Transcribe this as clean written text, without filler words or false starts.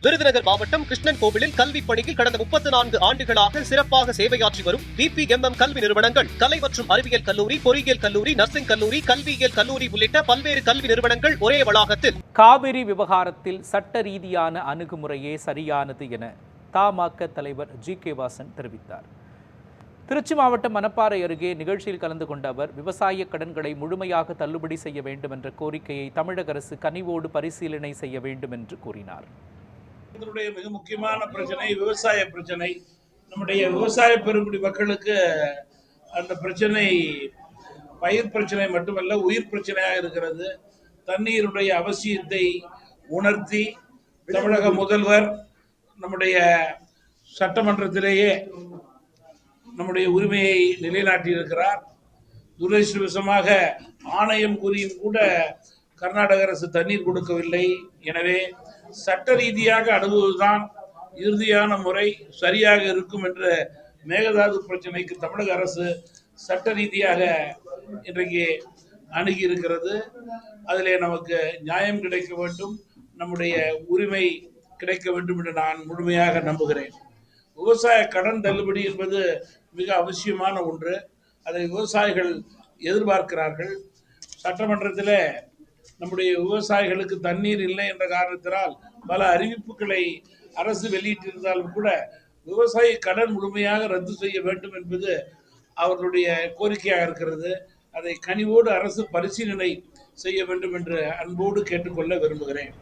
விருதுநகர் மாவட்டம் கிருஷ்ணன் கோவிலில் கல்வி பணியில் கடந்த 34 ஆண்டுகளாக சிறப்பாக சேவையாற்றி வரும் VPMM கல்வி நிறுவனங்கள், கலை மற்றும் அறிவியல் கல்லூரி, பொறியியல் கல்லூரி, நர்சிங் கல்லூரி, கல்வியியல் கல்லூரி உள்ளிட்ட பல்வேறு கல்வி நிறுவனங்கள் ஒரே வளாகத்தில். காவிரி விவகாரத்தில் சட்ட ரீதியான அணுகுமுறையே சரியானது என தமாக தலைவர் GK வாசன் தெரிவித்தார். திருச்சி மாவட்டம் மணப்பாறை அருகே நிகழ்ச்சியில் கலந்து கொண்ட அவர், விவசாய கடன்களை முழுமையாக தள்ளுபடி செய்ய வேண்டும் என்ற கோரிக்கையை தமிழக அரசு கனிவோடு பரிசீலனை செய்ய வேண்டும் என்று கூறினார். இதனுடைய மிக முக்கியமான பிரச்சனை விவசாய பிரச்சனை. நம்முடைய விவசாய பெருங்குடி மக்களுக்கு அந்த பிரச்சனை பயிர் பிரச்சனை மட்டுமல்ல, உயிர் பிரச்சனையாக இருக்கிறது. தண்ணீருடைய அவசியத்தை உணர்த்தி தமிழக முதல்வர் நம்முடைய சட்டமன்றத்திலேயே நம்முடைய உரிமையை நிலைநாட்டி இருக்கிறார். துரதிருஷ்டவசமாக ஆணையம் கூறியும் கூட கர்நாடக அரசு தண்ணீர் கொடுக்கவில்லை. எனவே சட்ட ரீதியாக அணுகுவதுதான் இறுதியான முறை, சரியாக இருக்கும் என்ற மேகதாது பிரச்சனைக்கு தமிழக அரசு சட்ட ரீதியாக இன்றைக்கு அணுகி இருக்கிறது. அதிலே நமக்கு நியாயம் கிடைக்க வேண்டும், நம்முடைய உரிமை கிடைக்க வேண்டும் என்று நான் முழுமையாக நம்புகிறேன். விவசாய கடன் தள்ளுபடி என்பது மிக அவசியமான ஒன்று. அதை விவசாயிகள் எதிர்பார்க்கிறார்கள். சட்டமன்றத்தில் நம்முடைய விவசாயிகளுக்கு தண்ணீர் இல்லை என்ற காரணத்தினால் பல அறிவிப்புகளை அரசு வெளியிட்டிருந்தாலும் கூட விவசாய கடன் முழுமையாக ரத்து செய்ய வேண்டும் என்பது அவர்களுடைய கோரிக்கையாக இருக்கிறது. அதை கனிவோடு அரசு பரிசீலனை செய்ய வேண்டும் என்று அன்போடு கேட்டுக்கொள்ள விரும்புகிறேன்.